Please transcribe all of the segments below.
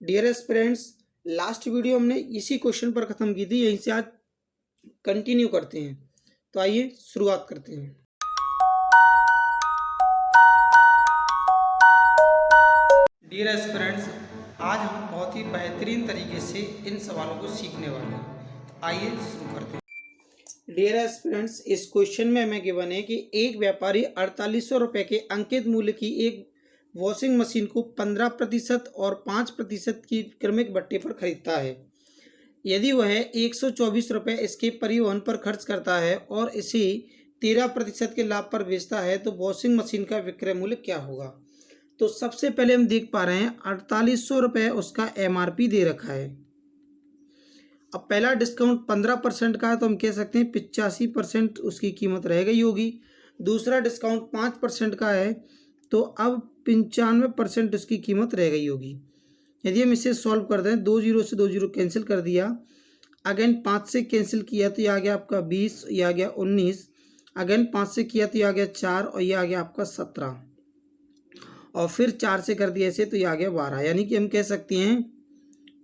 Dear aspirants, last video हमने इसी question पर खत्म की थी। यहीं से आज कंटिन्यू करते हैं। तो आइए शुरुआत करते हैं। डियर एस्पिरेंट्स, आज हम बहुत ही बेहतरीन तरीके से इन सवालों को सीखने वाले हैं। आइए शुरू करते हैं। डियर एस्पिरेंट्स, इस क्वेश्चन में हमें गिवन है कि एक व्यापारी 4800 रुपये के अंकित मूल्य की एक वॉशिंग मशीन को 15% और 5% की क्रमिक भत्ते पर खरीदता है। यदि वह 124 रुपये इसके परिवहन पर खर्च करता है और इसे 13% के लाभ पर बेचता है, तो वॉशिंग मशीन का विक्रय मूल्य क्या होगा। तो सबसे पहले हम देख पा रहे हैं 4800 रुपये उसका MRP दे रखा है। अब पहला डिस्काउंट 15% का है, तो हम कह सकते हैं 85% उसकी कीमत रह गई होगी। दूसरा डिस्काउंट 5% का है, तो अब 95% उसकी कीमत रह गई होगी। यदि हम इसे सॉल्व कर दें, 2 जीरो से 2 जीरो कैंसिल कर दिया, अगेन 5 से कैंसिल किया तो ये आ गया आपका 20, ये आ गया 19, अगेन 5 से किया तो ये आ गया 4 और ये आ गया आपका 17, और फिर 4 से कर दिया ऐसे तो ये आ गया 12। यानी कि हम कह सकते हैं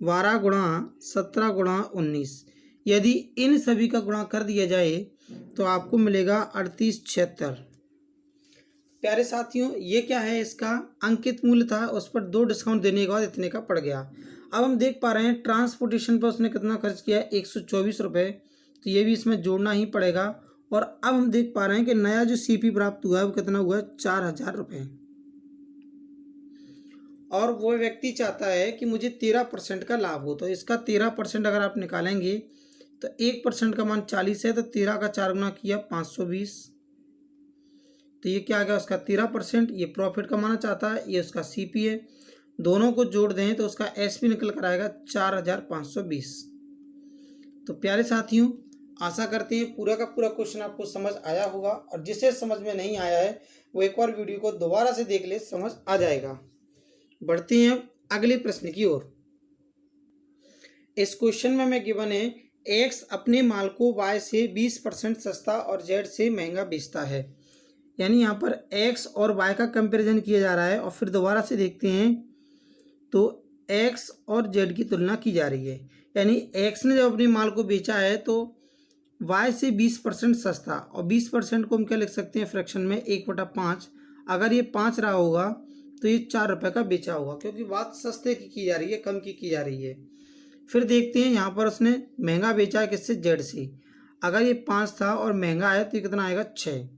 12 गुणा 17 गुणा 19। यदि इन सभी का गुणा कर दिया जाए तो आपको मिलेगा 3876। प्यारे साथियों, ये क्या है, इसका अंकित मूल्य था, उस पर 2 डिस्काउंट देने के बाद इतने का पड़ गया। अब हम देख पा रहे हैं ट्रांसपोर्टेशन पर उसने कितना खर्च किया, 124 रुपये, तो ये भी इसमें जोड़ना ही पड़ेगा। और अब हम देख पा रहे हैं कि नया जो CP प्राप्त हुआ है वो कितना हुआ है, 4000 रुपये। और वो व्यक्ति चाहता है कि मुझे 13% का लाभ हो, तो इसका 13% अगर आप निकालेंगे तो 1% का मान 40 है, तो 13 का 4 गुना किया 520, तो ये क्या आ गया उसका 13%। ये प्रॉफिट कमाना चाहता है, ये उसका CP है। दोनों को जोड़ दें तो उसका SP निकल कर आएगा 4520। तो प्यारे साथियों, आशा करते हैं पूरा का पूरा क्वेश्चन आपको समझ आया होगा, और जिसे समझ में नहीं आया है वो एक बार वीडियो को दोबारा से देख ले, समझ आ जाएगा। बढ़ते हैं अगले प्रश्न की ओर। इस क्वेश्चन में हमें गिवन है X अपने माल को Y से 20% सस्ता और Z से महंगा बेचता है। यानी यहाँ पर X और Y का कंपैरिजन किया जा रहा है, और फिर दोबारा से देखते हैं तो X और Z की तुलना की जा रही है। यानी X ने जब अपने माल को बेचा है तो Y से 20% सस्ता, और 20% को हम क्या लिख सकते हैं फ्रैक्शन में 1/5। अगर ये 5 रहा होगा तो ये 4 रुपये का बेचा होगा, क्योंकि बात सस्ते की जा रही है, कम की जा रही है। फिर देखते हैं यहाँ पर उसने महंगा बेचा है किससे, Z से। अगर ये 5 था और महंगा है तो ये कितना आएगा, 6।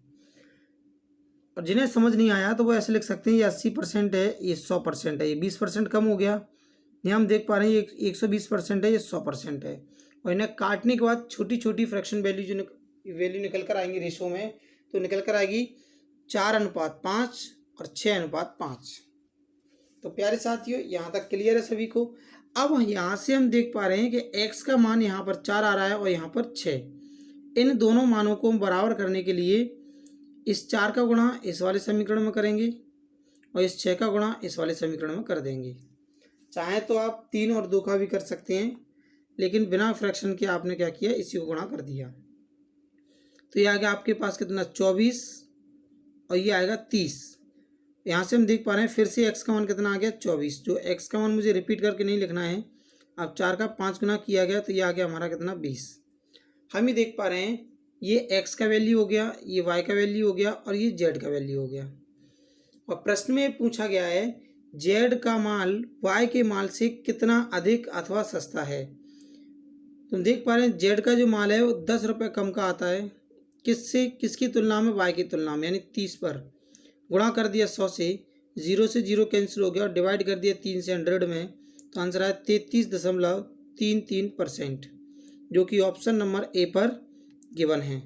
और जिन्हें समझ नहीं आया तो वो ऐसे लिख सकते हैं ये 80% है, ये 100% है, ये 20% कम हो गया। यहाँ हम देख पा रहे हैं ये 120% है, ये 100% है। और इन्हें काटने के बाद छोटी छोटी फ्रैक्शन वैल्यू जो वैल्यू निकल कर आएंगी रेशो में, तो निकल कर आएगी 4:5 और 6:5। तो प्यारे साथियों, यहाँ तक क्लियर है सभी को। अब यहाँ से हम देख पा रहे हैं कि X का मान यहाँ पर 4 आ रहा है और यहाँ पर 6। इन दोनों मानों को हम बराबर करने के लिए इस 4 का गुणा इस वाले समीकरण में करेंगे और इस 6 का गुणा इस वाले समीकरण में कर देंगे। चाहे तो आप 3 और 2 का भी कर सकते हैं, लेकिन बिना फ्रैक्शन के आपने क्या किया, इसी को गुणा कर दिया। तो ये आ गया आपके पास कितना, 24, और ये आएगा 30। यहाँ से हम देख पा रहे हैं फिर से X का मान कितना आ गया, 24। जो X का मान मुझे रिपीट करके नहीं लिखना है। अब 4 का 5 गुना किया गया तो ये आ गया हमारा कितना, 20। हम ही देख पा रहे हैं ये X का वैल्यू हो गया, ये Y का वैल्यू हो गया, और ये Z का वैल्यू हो गया। और प्रश्न में पूछा गया है Z का माल Y के माल से कितना अधिक अथवा सस्ता है। तुम देख पा रहे हैं Z का जो माल है वो 10 रुपये कम का आता है, किससे, किसकी तुलना में, Y की तुलना में। यानी 30 पर गुणा कर दिया 100 से, 0 से 0 कैंसिल हो गया, और डिवाइड कर दिया 3 से 100 में, तो आंसर आया 33.33%, जो कि ऑप्शन नंबर A पर गिवन है।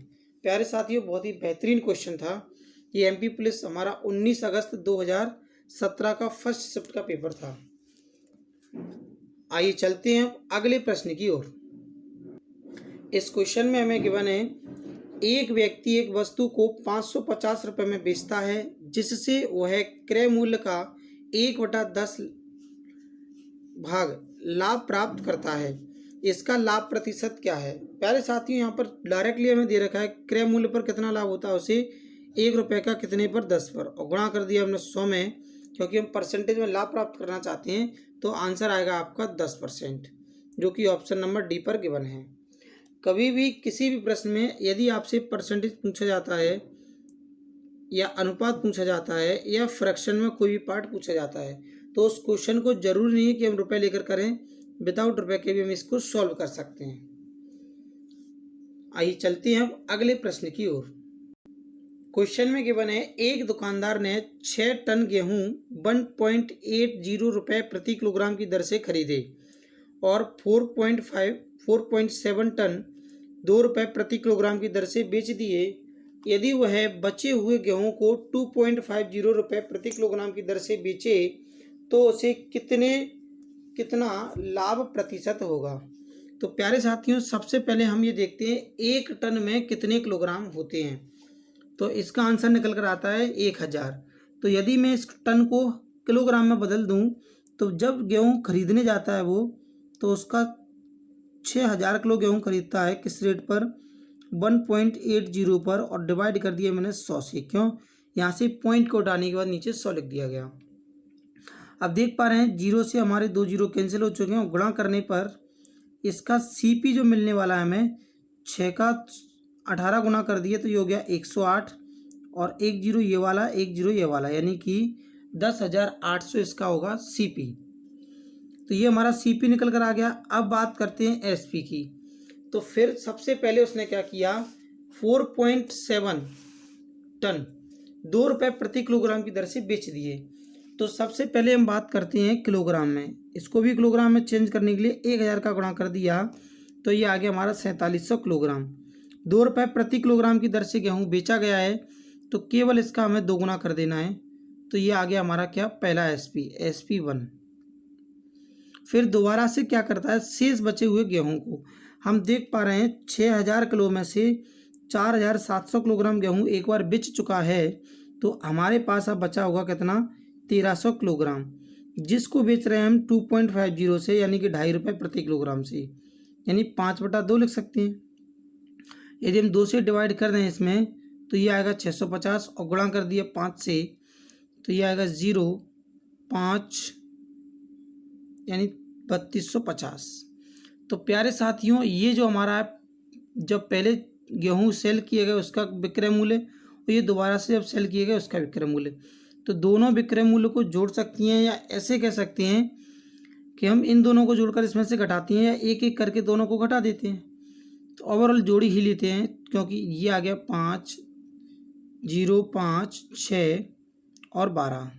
प्यारे साथियों, बहुत ही बेहतरीन क्वेश्चन था। ये MP पुलिस हमारा 19 अगस्त 2017 का फर्स्ट शिफ्ट का पेपर था। आइए चलते हैं अगले प्रश्न की ओर। इस क्वेश्चन में हमें गिवन है एक व्यक्ति एक वस्तु को 550 रुपये में बेचता है, जिससे वह क्रय मूल्य का 1/10 भाग लाभ प्राप्त करता है। इसका लाभ प्रतिशत क्या है। प्यारे साथियों, यहाँ पर डायरेक्टली हमें दे रखा है क्रय मूल्य पर कितना लाभ होता है, उसे 1 रुपये का कितने पर, 10 पर, और गुणा कर दिया हमने 100 में, क्योंकि हम परसेंटेज में लाभ प्राप्त करना चाहते हैं तो आंसर आएगा आपका 10%, जो कि ऑप्शन नंबर डी पर गिवन है। कभी भी किसी भी प्रश्न में यदि आपसे परसेंटेज पूछा जाता है या अनुपात पूछा जाता है या फ्रैक्शन में कोई भी पार्ट पूछा जाता है, तो उस क्वेश्चन को जरूरी नहीं है कि हम रुपए लेकर करें, विदाउट रुपए के भी हम इसको सॉल्व कर सकते हैं। आइए चलते हैं अब अगले प्रश्न की ओर। क्वेश्चन में गिवन है, एक दुकानदार ने 6 टन गेहूं 1.80 रुपए प्रति किलोग्राम की दर से खरीदे और 4.7 टन 2 रुपए प्रति किलोग्राम की दर से बेच दिए। यदि वह बचे हुए गेहूं को 2.50 रुपए प्रति किलोग्राम की दर से बेचे तो उसे कितना लाभ प्रतिशत होगा। तो प्यारे साथियों, सबसे पहले हम ये देखते हैं एक टन में कितने किलोग्राम होते हैं। तो इसका आंसर निकल कर आता है 1000। तो यदि मैं इस टन को किलोग्राम में बदल दूं तो जब गेहूं खरीदने जाता है वो, तो उसका 6000 किलो गेहूं खरीदता है किस रेट पर, 1.80 पर, और डिवाइड कर दिया मैंने 100 से। क्यों, यहाँ से पॉइंट को हटाने के बाद नीचे 100 लिख दिया गया। अब देख पा रहे हैं जीरो से हमारे 2 जीरो कैंसिल हो चुके हैं। गुणा करने पर इसका सीपी जो मिलने वाला है हमें, 6 का 18 गुना कर दिए तो ये हो गया 108, और 1 जीरो ये वाला, 1 जीरो ये वाला, यानी कि 10,800 इसका होगा सीपी। तो ये हमारा सीपी निकल कर आ गया। अब बात करते हैं एसपी की। तो फिर सबसे पहले उसने क्या किया, 4.7 टन 2 रुपए प्रति किलोग्राम की दर से बेच दिए। तो सबसे पहले हम बात करते हैं किलोग्राम में। इसको भी किलोग्राम में चेंज करने के लिए 1000 का गुणा कर दिया तो ये आ गया हमारा 4700 किलोग्राम। 2 रुपए प्रति किलोग्राम की दर से गेहूँ बेचा गया है, तो केवल इसका हमें 2 गुना कर देना है। तो ये आ गया हमारा क्या, पहला एसपी 1। फिर दोबारा से क्या करता है, शेष बचे हुए गेहूं को हम देख पा रहे हैं 6000 किलो में से 4700 किलोग्राम गेहूं एक बार बिच चुका है। तो हमारे पास अब बचा होगा कितना, 1300 किलोग्राम, जिसको बेच रहे हैं हम 2.50 से, यानी कि 2.5 रुपये प्रति किलोग्राम से, यानी 5/2 लिख सकते हैं। यदि हम 2 से डिवाइड कर दें इसमें तो ये आएगा 650, और गुणा कर दिया 5 से तो ये आएगा 0.5 यानी 3250। तो प्यारे साथियों, ये जो हमारा जब पहले गेहूं सेल किए गए उसका विक्रय मूल्य और ये दोबारा से जब सेल किए गए उसका विक्रय मूल्य, तो दोनों विक्रय मूल्य को जोड़ सकती हैं, या ऐसे कह सकते हैं कि हम इन दोनों को जोड़कर इसमें से घटाती हैं, या एक एक करके दोनों को घटा देते हैं। तो ओवरऑल जोड़ी ही लेते हैं, क्योंकि ये आ गया 5, 0, 5, 6 और 12।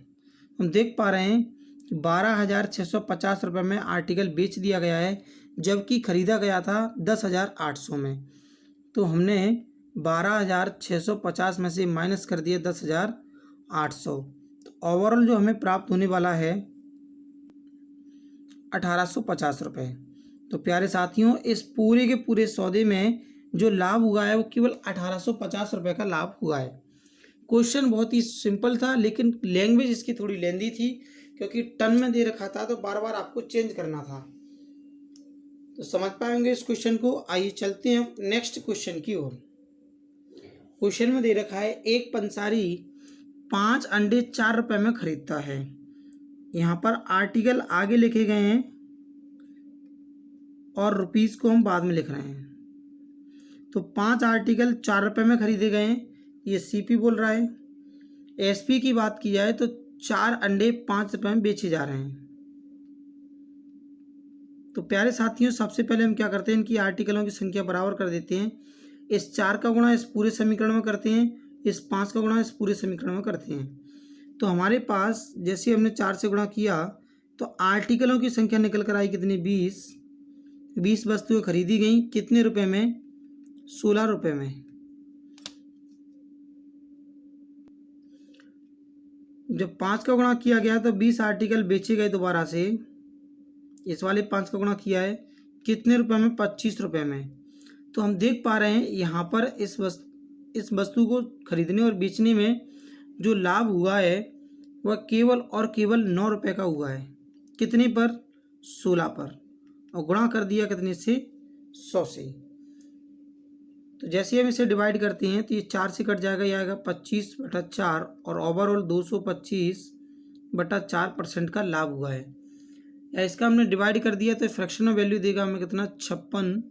हम देख पा रहे हैं 12,650 रुपये में आर्टिकल बेच दिया गया है, जबकि खरीदा गया था 10,800 में। तो हमने 12,650 में से माइनस कर दिया 10,800। तो ओवरऑल जो हमें प्राप्त होने वाला है 1,850 रुपये। तो प्यारे साथियों, इस पूरे के पूरे सौदे में जो लाभ हुआ है वो केवल 1,850 रुपये का लाभ हुआ है। क्वेश्चन बहुत ही सिंपल था, लेकिन लैंग्वेज इसकी थोड़ी लेंदी थी, क्योंकि टन में दे रखा था तो बार बार आपको चेंज करना था। तो समझ पाएंगे इस क्वेश्चन को। आइए चलते हैं नेक्स्ट क्वेश्चन की ओर। क्वेश्चन में दे रखा है, एक पंसारी 5 अंडे 4 रुपये में खरीदता है। यहाँ पर आर्टिकल आगे लिखे गए हैं और रुपीस को हम बाद में लिख रहे हैं। तो 5 आर्टिकल 4 रुपये में खरीदे गए हैं, ये सीपी बोल रहा है। एसपी की बात की जाए तो 4 अंडे 5 रुपये में बेचे जा रहे हैं। तो प्यारे साथियों, सबसे पहले हम क्या करते हैं, इनकी आर्टिकलों की संख्या बराबर कर देते हैं। इस 4 का गुणा इस पूरे समीकरण में करते हैं, इस 5 का गुणा इस पूरे समीकरण में करते हैं। तो हमारे पास जैसे हमने 4 से गुणा किया तो आर्टिकलों की संख्या निकल कर आई कितनी, 20 वस्तुएं खरीदी गई, कितने रुपए में, 16 रुपये में। जब 5 का गुणा किया गया तो 20 आर्टिकल बेचे गए दोबारा से, इस वाले 5 का गुणा किया है कितने रुपए में, 25 रुपये में। तो हम देख पा रहे हैं यहाँ पर इस वस्तु को खरीदने और बेचने में जो लाभ हुआ है वह केवल और केवल 9 रुपये का हुआ है। कितने पर, 16 पर, और गुणा कर दिया कितने से, 100 से। तो जैसे हम इसे डिवाइड करते हैं तो ये 4 से कट जाएगा, ये आएगा 25/4, और ओवरऑल 225/4% का लाभ हुआ है। या इसका हमने डिवाइड कर दिया तो फ्रैक्शन ऑफ वैल्यू देगा हमें कितना 56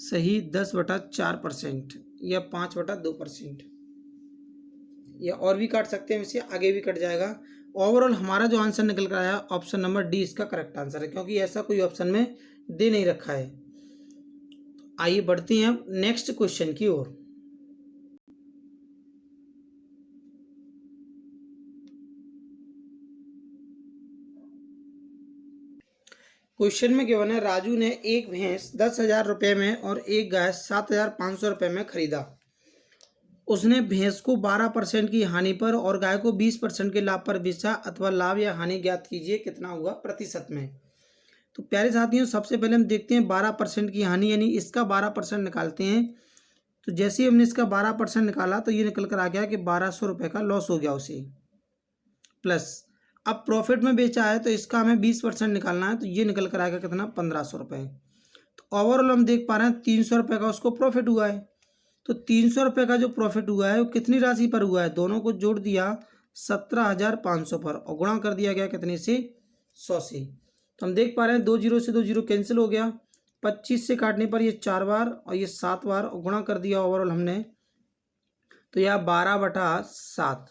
सही 10/4% या 5/2%, या और भी काट सकते हैं, इसे आगे भी कट जाएगा। ओवरऑल हमारा जो आंसर निकल कर आया ऑप्शन नंबर डी इसका करेक्ट आंसर है, क्योंकि ऐसा कोई ऑप्शन में दे नहीं रखा है। आइए बढ़ते हैं अब नेक्स्ट क्वेश्चन की ओर। क्वेश्चन में गिवन है राजू ने एक भैंस 10,000 रुपये में और एक गाय 7,500 रुपये में खरीदा। उसने भैंस को 12% की हानि पर और गाय को 20% के लाभ पर बेचा, अथवा लाभ या हानि ज्ञात कीजिए कितना हुआ प्रतिशत में। तो प्यारे साथियों, सबसे पहले हम देखते हैं 12% की हानि, यानी इसका 12% निकालते हैं। तो जैसे ही हमने इसका 12% निकाला तो ये निकल कर आ गया कि 1,200 रुपये का लॉस हो गया उसे, प्लस अब प्रॉफिट में बेचा है तो इसका हमें 20% निकालना है, तो ये निकल कर आएगा कितना 1,500 रुपये। तो ओवरऑल हम देख पा रहे हैं 300 रुपये का उसको प्रॉफिट हुआ है। तो 300 रुपये का जो प्रॉफिट हुआ है वो कितनी राशि पर हुआ है, दोनों को जोड़ दिया 17,500 पर और गुणा कर दिया गया कितने से 100 से। तो हम देख पा रहे हैं 2 जीरो से 2 जीरो कैंसिल हो गया, 25 से काटने पर ये 4 बार और ये 7 बार और गुणा कर दिया ओवरऑल हमने, तो यह 12/7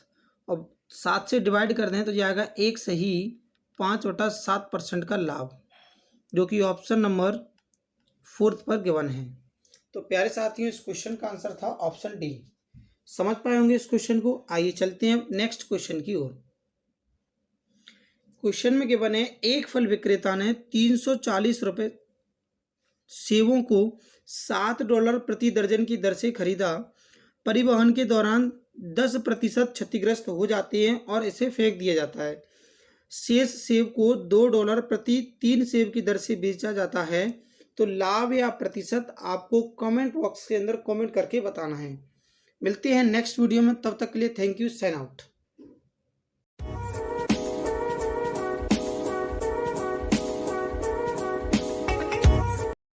और 7 से डिवाइड कर दें तो ये आएगा एक सही 5/7% का लाभ, जो कि ऑप्शन नंबर 4 पर गिवन है। तो प्यारे साथियों, इस क्वेश्चन का आंसर था ऑप्शन डी। समझ पाए होंगे इस क्वेश्चन को। आइए चलते हैं नेक्स्ट क्वेश्चन की ओर। क्वेश्चन में गिवन है एक फल विक्रेता ने 340 रुपये सेबों को $7 प्रति दर्जन की दर से खरीदा। परिवहन के दौरान 10% क्षतिग्रस्त हो जाते हैं और इसे फेंक दिया जाता है। शेष सेब को $2 प्रति 3 सेब की दर से बेचा जाता है। तो लाभ या प्रतिशत आपको कमेंट बॉक्स के अंदर कमेंट करके बताना है। मिलते हैं नेक्स्ट वीडियो में, तब तक के लिए थैंक यू, साइन आउट।